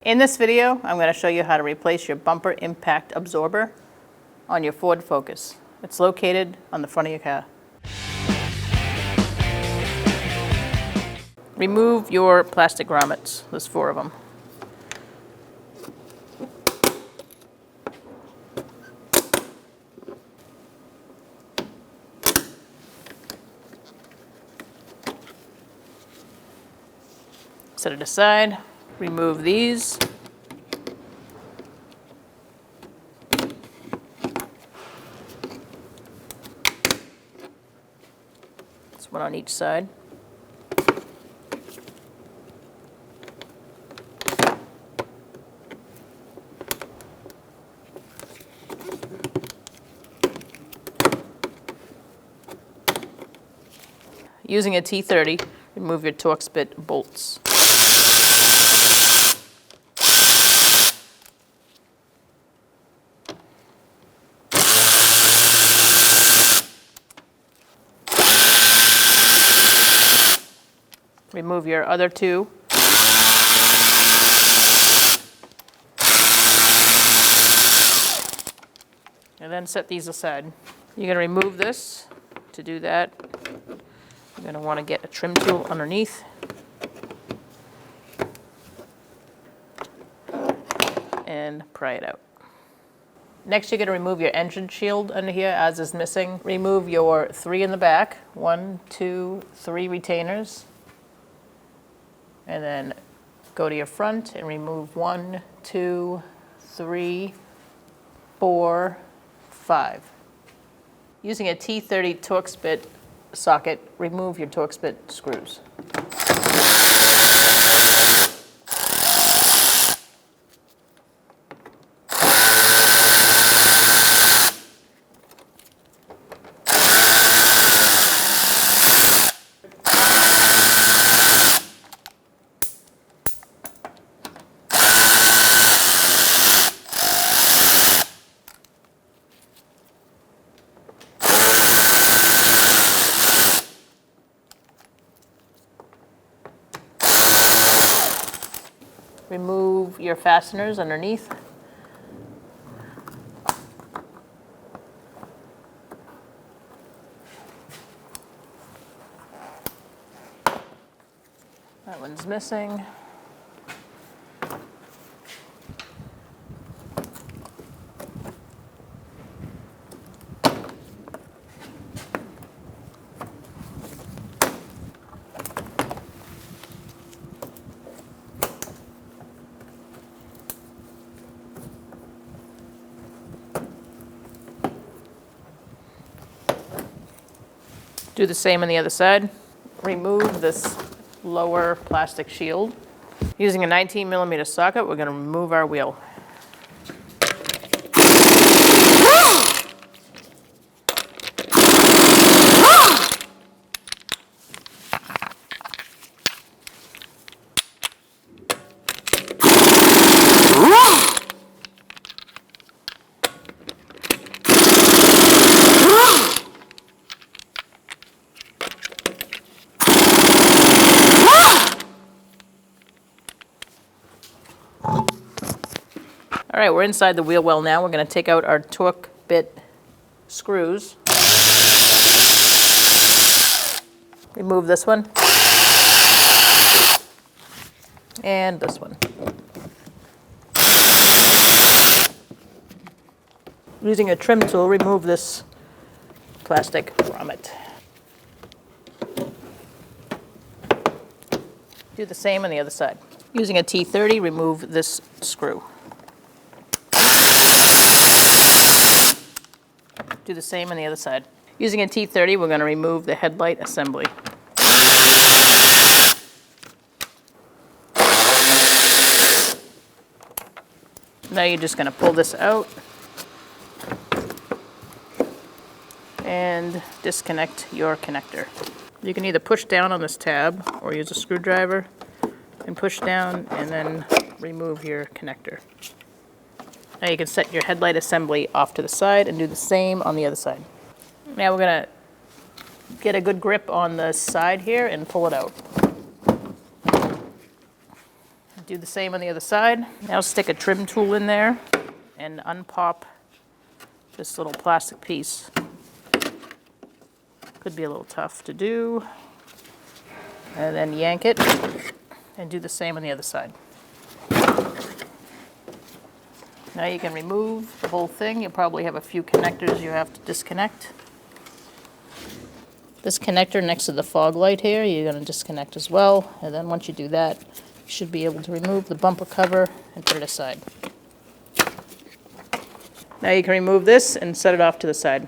In this video, I'm going to show you how to replace your bumper impact absorber on your Ford Focus. It's located on the front of your car. Remove your plastic grommets. There's 4 of them. Set it aside. Remove these. There's one on each side. Using a T30, remove your Torx bit bolts. Remove your other 2. And then set these aside. You're going to remove this. To do that, you're going to want to get a trim tool underneath. And pry it out. Next, you're going to remove your engine shield under here, as is missing. Remove your 3 in the back. 1, 2, 3 retainers. And then go to your front and remove 1, 2, 3, 4, 5. Using a T30 Torx bit socket, remove your Torx bit screws. Remove your fasteners underneath. That one's missing. Do the same on the other side. Remove this lower plastic shield. Using a 19mm socket, we're going to remove our wheel. All right, we're inside the wheel well now. We're going to take out our Torx bit screws. Remove this one. And this one. Using a trim tool, remove this plastic grommet. Do the same on the other side. Using a T30, remove this screw. Do the same on the other side. Using a T30, we're going to remove the headlight assembly. Now you're just going to pull this out and disconnect your connector. You can either push down on this tab or use a screwdriver and push down and then remove your connector. Now you can set your headlight assembly off to the side and do the same on the other side. Now we're going to get a good grip on the side here and pull it out. Do the same on the other side. Now stick a trim tool in there and unpop this little plastic piece. Could be a little tough to do. And then yank it and do the same on the other side. Now you can remove the whole thing. You'll probably have a few connectors you have to disconnect. This connector next to the fog light here, you're going to disconnect as well. And then once you do that, you should be able to remove the bumper cover and put it aside. Now you can remove this and set it off to the side.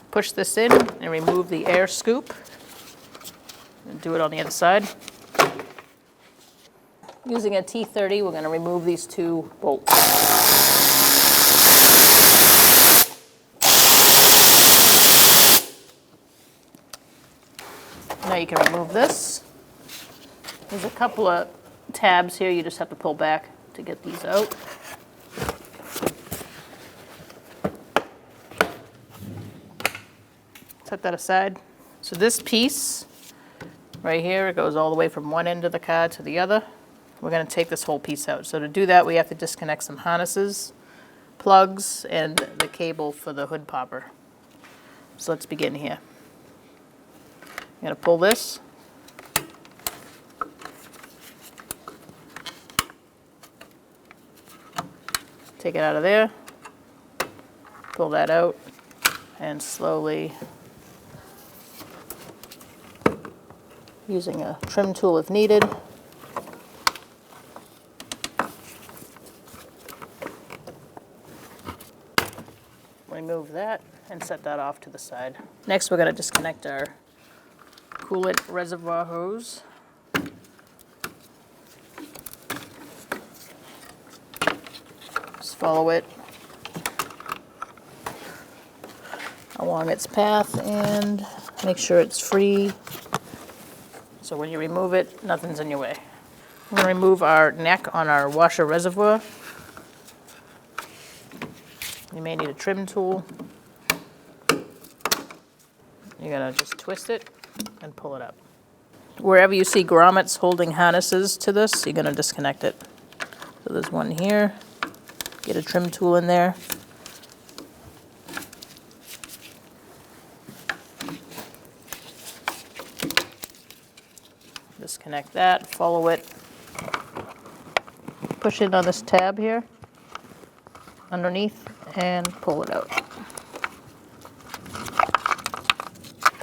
Push this in and remove the air scoop. And do it on the other side. Using a T30, we're going to remove these two bolts. Now you can remove this. There's a couple of tabs here you just have to pull back to get these out. Set that aside. So this piece right here, it goes all the way from one end of the car to the other. We're going to take this whole piece out. So to do that, we have to disconnect some harnesses, plugs, and the cable for the hood popper. So let's begin here. I'm going to pull this. Take it out of there. Pull that out and slowly, using a trim tool if needed, remove that and set that off to the side. Next, we're going to disconnect our coolant reservoir hose. Just follow it along its path and make sure it's free. So when you remove it, nothing's in your way. We're going to remove our neck on our washer reservoir. You may need a trim tool. You're going to just twist it and pull it up. Wherever you see grommets holding harnesses to this, you're going to disconnect it. So there's one here. Get a trim tool in there. Disconnect that, follow it. Push it on this tab here, underneath, and pull it out.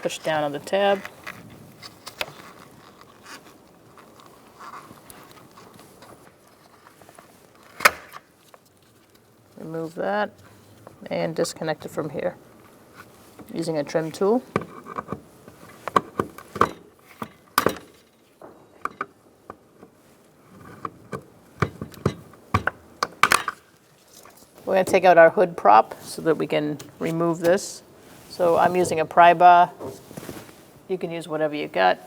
Push down on the tab. Remove that and disconnect it from here using a trim tool. We're going to take out our hood prop so that we can remove this. So I'm using a pry bar. You can use whatever you got.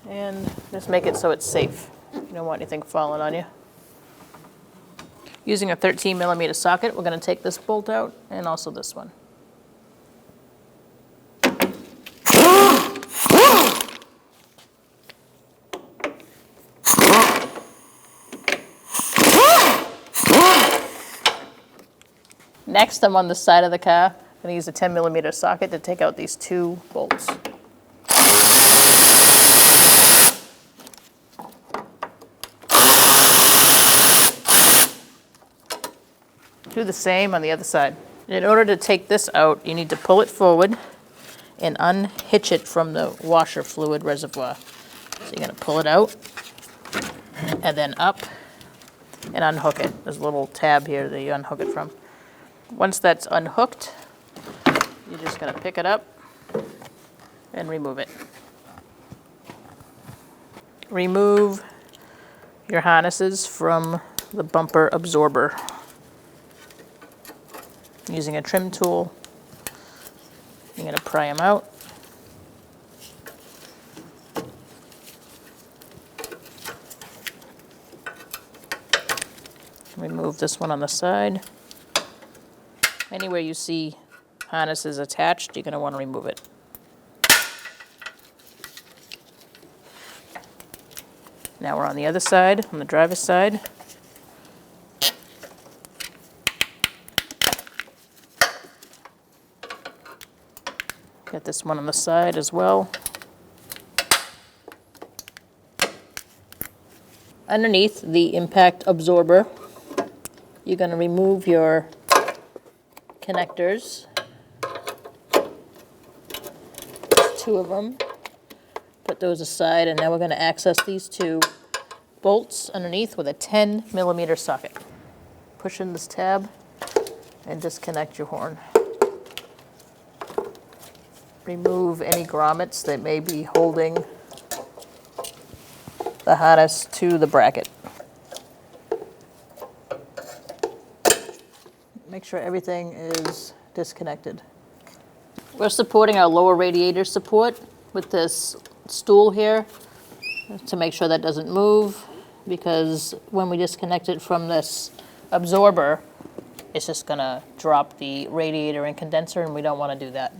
And just make it so it's safe. You don't want anything falling on you. Using a 13mm socket, we're going to take this bolt out and also this one. Next, I'm on the side of the car. I'm going to use a 10mm socket to take out these two bolts. Do the same on the other side. In order to take this out, you need to pull it forward and unhitch it from the washer fluid reservoir. So you're going to pull it out and then up and unhook it. There's a little tab here that you unhook it from. Once that's unhooked, you're just going to pick it up and remove it. Remove your harnesses from the bumper absorber. Using a trim tool, you're going to pry them out. Remove this one on the side. Anywhere you see harnesses attached, you're going to want to remove it. Now we're on the other side, on the driver's side. Got this one on the side as well. Underneath the impact absorber, you're going to remove your connectors. Two of them. Put those aside, and now we're going to access these two bolts underneath with a 10mm socket. Push in this tab and disconnect your horn. Remove any grommets that may be holding the harness to the bracket. Make sure everything is disconnected. We're supporting our lower radiator support with this stool here to make sure that doesn't move, because when we disconnect it from this absorber, it's just going to drop the radiator and condenser, and we don't want to do that.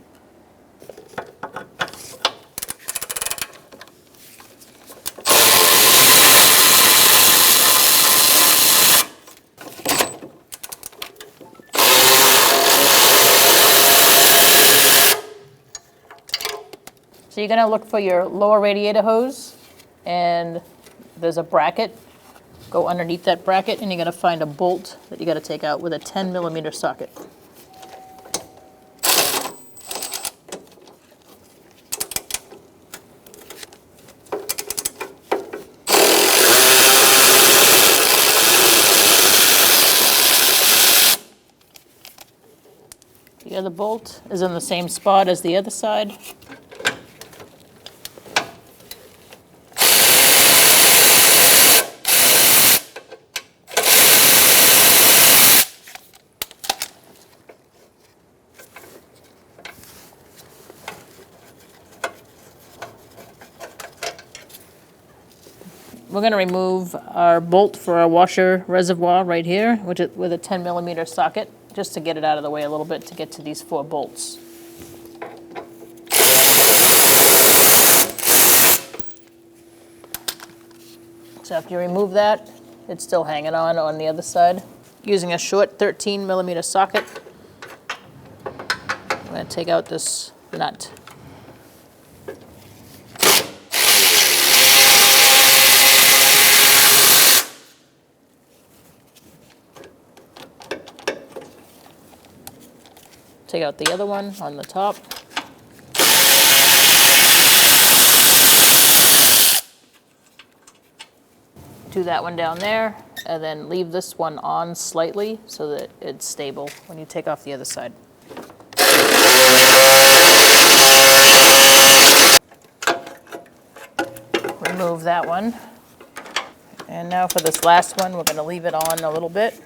So you're going to look for your lower radiator hose, and there's a bracket. Go underneath that bracket, and you're going to find a bolt that you got to take out with a 10mm socket. The other bolt is in the same spot as the other side. We're going to remove our bolt for our washer reservoir right here, which is with a 10mm socket, just to get it out of the way a little bit to get to these 4 bolts. So after you remove that, it's still hanging on the other side. Using a short 13mm socket, I'm going to take out this nut. Take out the other one on the top. Do that one down there, and then leave this one on slightly so that it's stable when you take off the other side. Remove that one. And now for this last one, we're going to leave it on a little bit.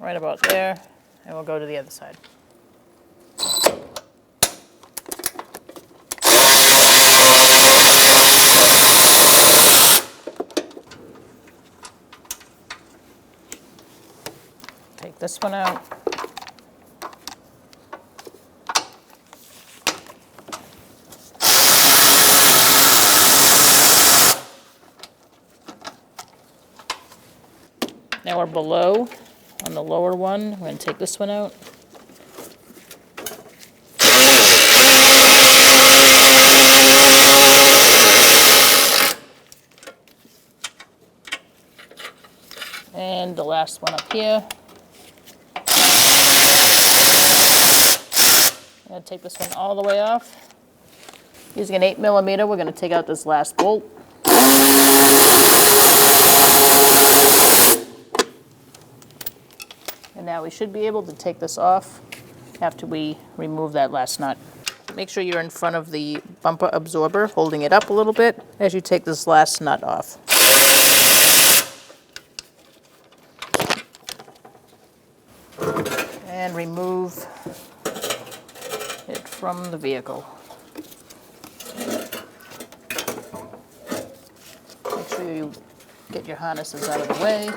Right about there, and we'll go to the other side. Take this one out. Now we're below. On the lower one, we're going to take this one out. And the last one up here. I'm going to take this one all the way off. Using an 8mm, we're going to take out this last bolt. And now we should be able to take this off after we remove that last nut. Make sure you're in front of the bumper absorber, holding it up a little bit as you take this last nut off. And remove it from the vehicle. Make sure you get your harnesses out of the way,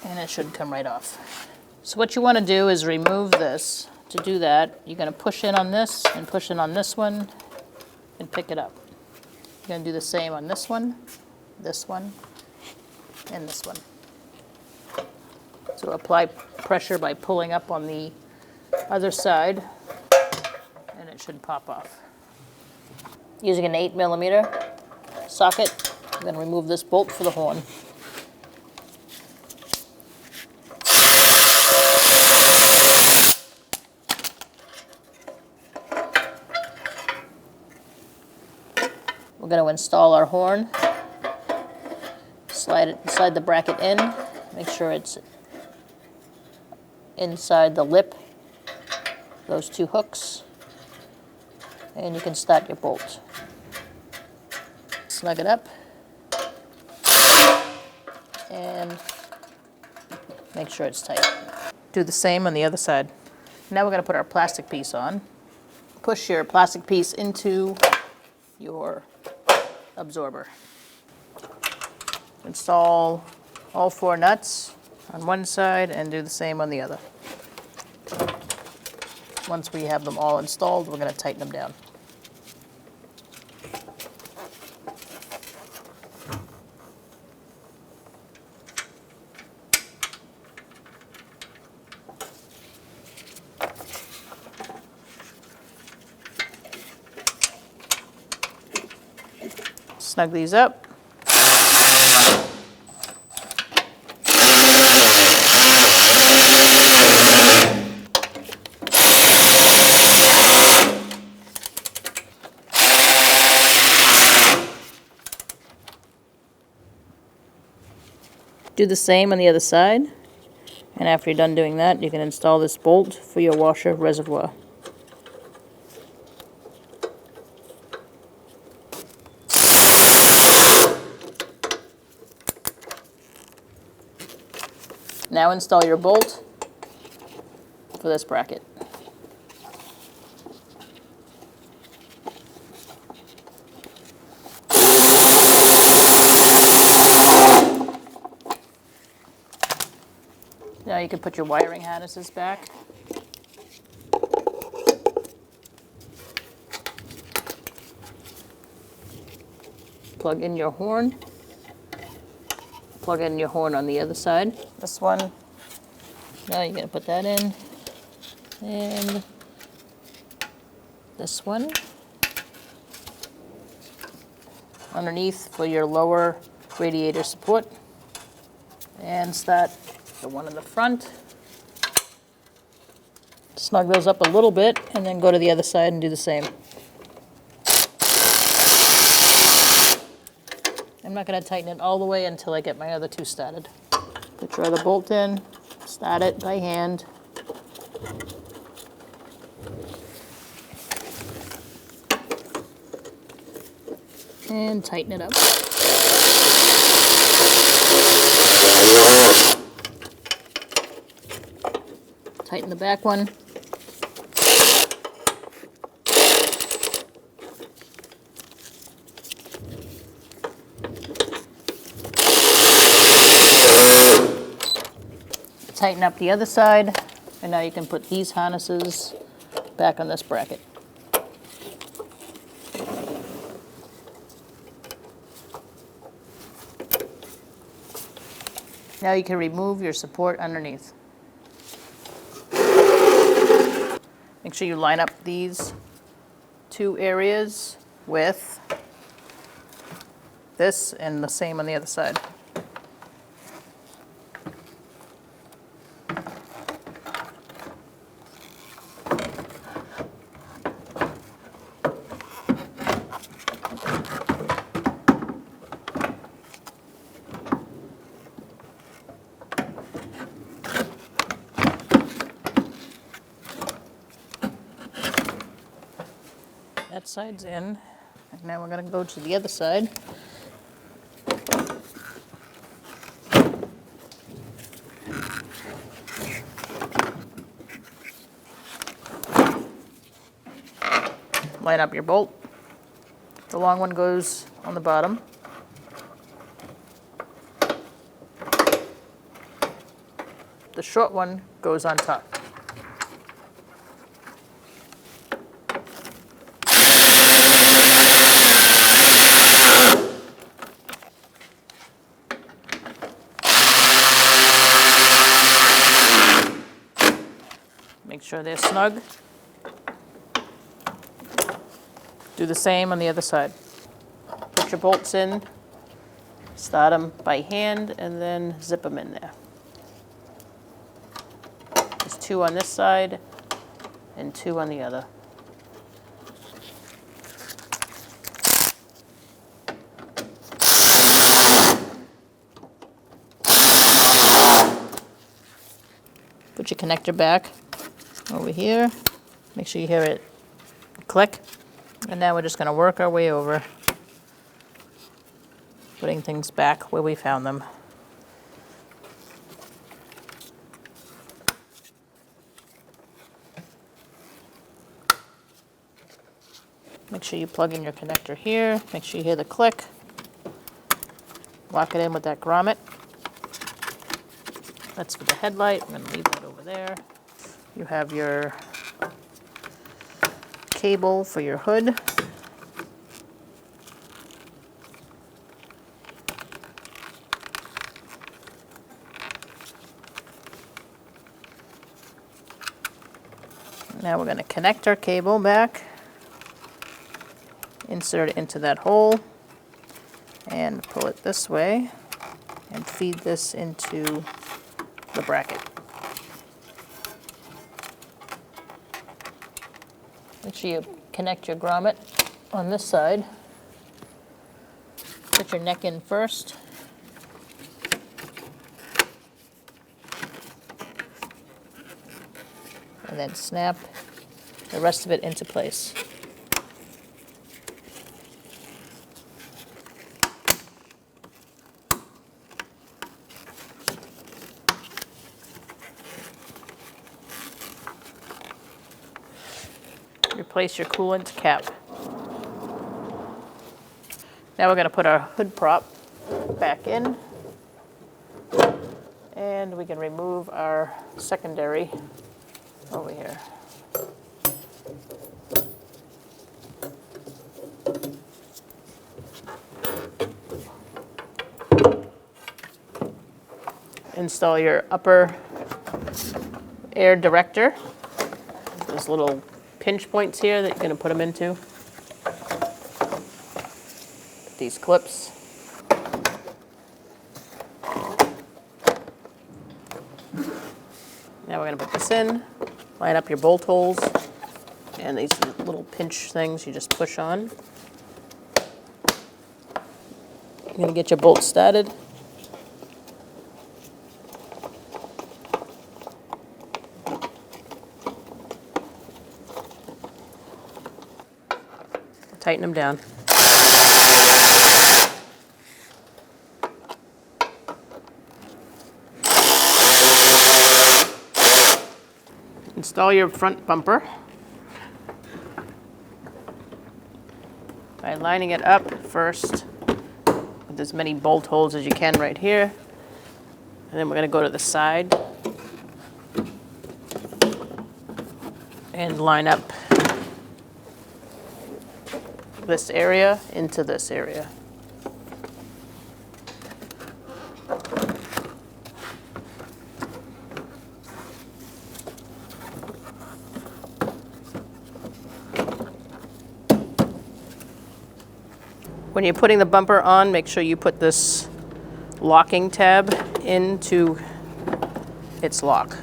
and it should come right off. So what you want to do is remove this. To do that, you're going to push in on this and push in on this one, and pick it up. You're going to do the same on this one, and this one. So apply pressure by pulling up on the other side, and it should pop off. Using an 8mm socket, I'm going to remove this bolt for the horn. We're going to install our horn. Slide the bracket in. Make sure it's inside the lip, those two hooks, and you can start your bolt. Snug it up and make sure it's tight. Do the same on the other side. Now we're going to put our plastic piece on. Push your plastic piece into your absorber. Install all 4 nuts on one side and do the same on the other. Once we have them all installed, we're going to tighten them down. Snug these up. Do the same on the other side, and after you're done doing that, you can install this bolt for your washer reservoir. Now install your bolt for this bracket. Now you can put your wiring harnesses back. Plug in your horn. Plug in your horn on the other side. This one. Now you're going to put that in. And this one. Underneath for your lower radiator support. And start the one in the front. Snug those up a little bit and then go to the other side and do the same. I'm not going to tighten it all the way until I get my other 2 started. Put your other bolt in, start it by hand. And tighten it up. Tighten the back one. Tighten up the other side, and now you can put these harnesses back on this bracket. Now you can remove your support underneath. Make sure you line up these 2 areas with this and the same on the other side. That side's in, and now we're going to go to the other side. Line up your bolt. The long one goes on the bottom. The short one goes on top. sure they're snug. Do the same on the other side. Put your bolts in, start them by hand, and then zip them in there. There's 2 on this side and 2 on the other. Put your connector back over here. Make sure you hear it click. And now we're just going to work our way over, putting things back where we found them. Make sure you plug in your connector here. Make sure you hear the click. Lock it in with that grommet. That's for the headlight. I'm going to leave that over there. You have your cable for your hood. Now we're going to connect our cable back, insert it into that hole, and pull it this way, and feed this into the bracket. Make sure you connect your grommet on this side. Put your neck in first. And then snap the rest of it into place. Replace your coolant cap. Now we're going to put our hood prop back in, and we can remove our secondary over here. Install your upper air director. There's little pinch points here that you're going to put them into. These clips. Now we're going to put this in, line up your bolt holes, and these little pinch things you just push on. You're going to get your bolt started. Tighten them down. Install your front bumper by lining it up first with as many bolt holes as you can right here. And then we're going to go to the side and line up this area into this area. When you're putting the bumper on, make sure you put this locking tab into its lock.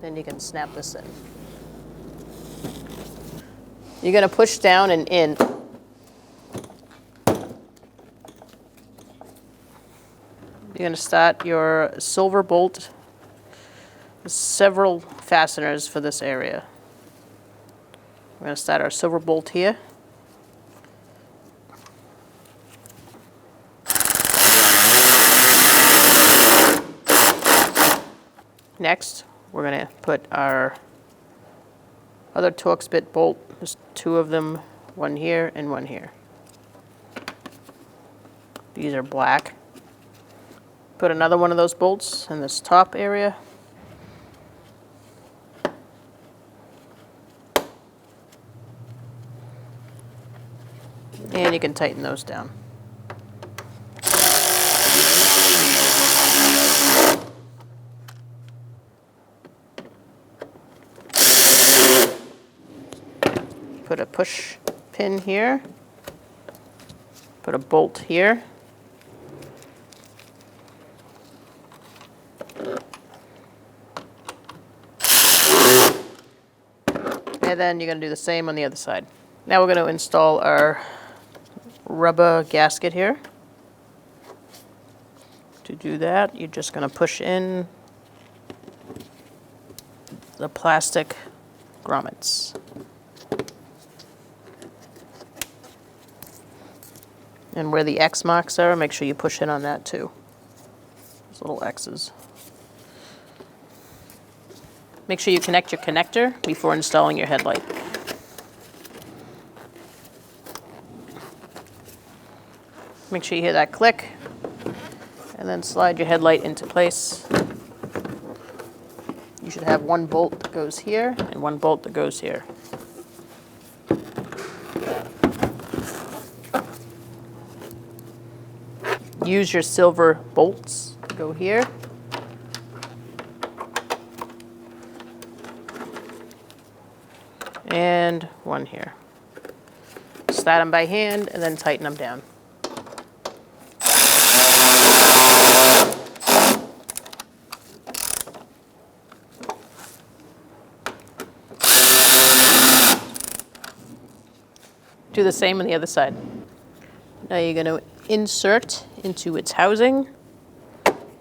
Then you can snap this in. You're going to push down and in. You're going to start your silver bolt. There's several fasteners for this area. We're going to start our silver bolt here. Next, we're going to put our other Torx bit bolt. There's 2 of them, one here and one here. These are black. Put another one of those bolts in this top area. And you can tighten those down. Put a push pin here. Put a bolt here. And then you're going to do the same on the other side. Now we're going to install our rubber gasket here. To do that, you're just going to push in the plastic grommets. And where the X marks are, make sure you push in on that too. Those little X's. Make sure you connect your connector before installing your headlight. Make sure you hear that click, and then slide your headlight into place. You should have one bolt that goes here and one bolt that goes here. Use your silver bolts to go here. And one here. Start them by hand and then tighten them down. Do the same on the other side. Now you're going to insert into its housing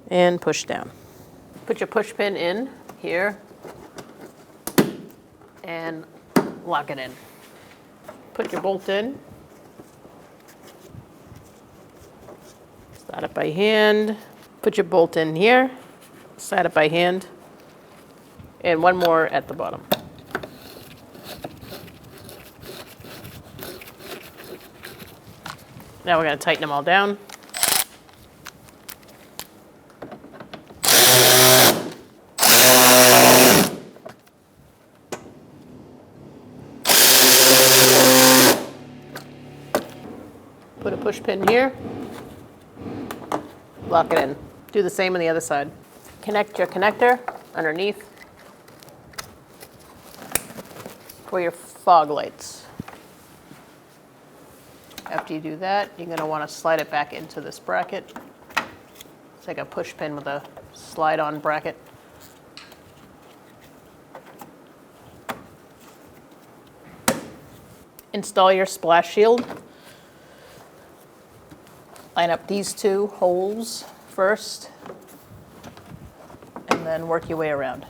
and push down. Put your push pin in here and lock it in. Put your bolt in. Start it by hand. Put your bolt in here. Start it by hand. And one more at the bottom. Now we're going to tighten them all down. Put a push pin here. Lock it in. Do the same on the other side. Connect your connector underneath for your fog lights. After you do that, you're going to want to slide it back into this bracket. It's like a push pin with a slide-on bracket. Install your splash shield. Line up these two holes first, and then work your way around.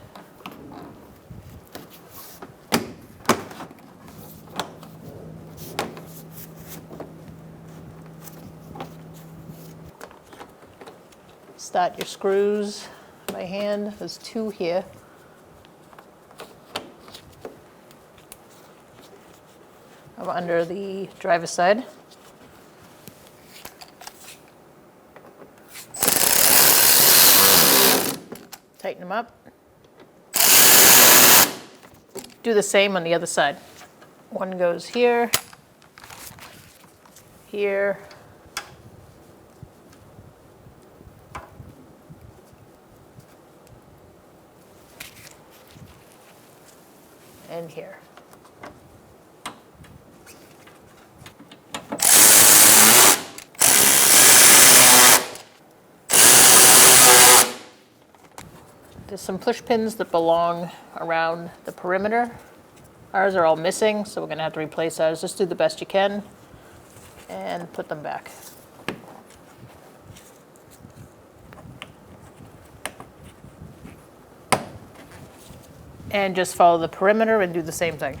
Start your screws by hand. There's two here. Over under the driver's side. Tighten them up. Do the same on the other side. One goes here, here, and here. There's some push pins that belong around the perimeter. Ours are all missing, so we're going to have to replace ours. Just do the best you can and put them back. And just follow the perimeter and do the same thing.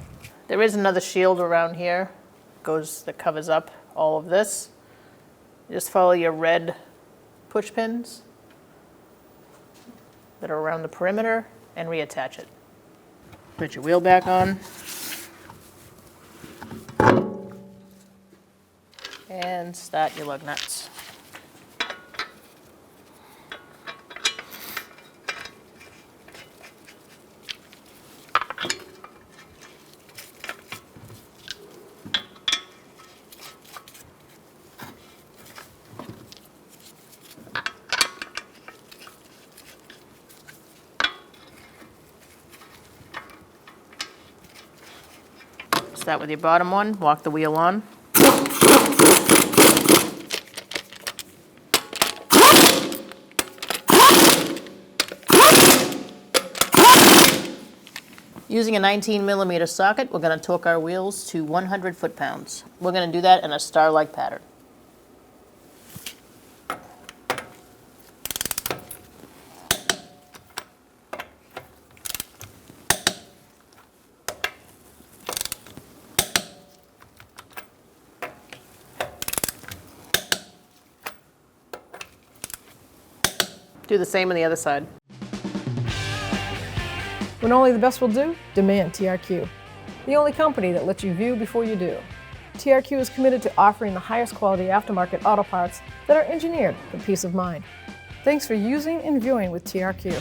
There is another shield around here that covers up all of this. Just follow your red push pins that are around the perimeter and reattach it. Put your wheel back on. And start your lug nuts. Start with your bottom one, walk the wheel on. Using a 19mm socket, we're going to torque our wheels to 100 foot-pounds. We're going to do that in a star-like pattern. Do the same on the other side. When only the best will do, demand TRQ. The only company that lets you view before you do. TRQ is committed to offering the highest quality aftermarket auto parts that are engineered for peace of mind. Thanks for using and viewing with TRQ.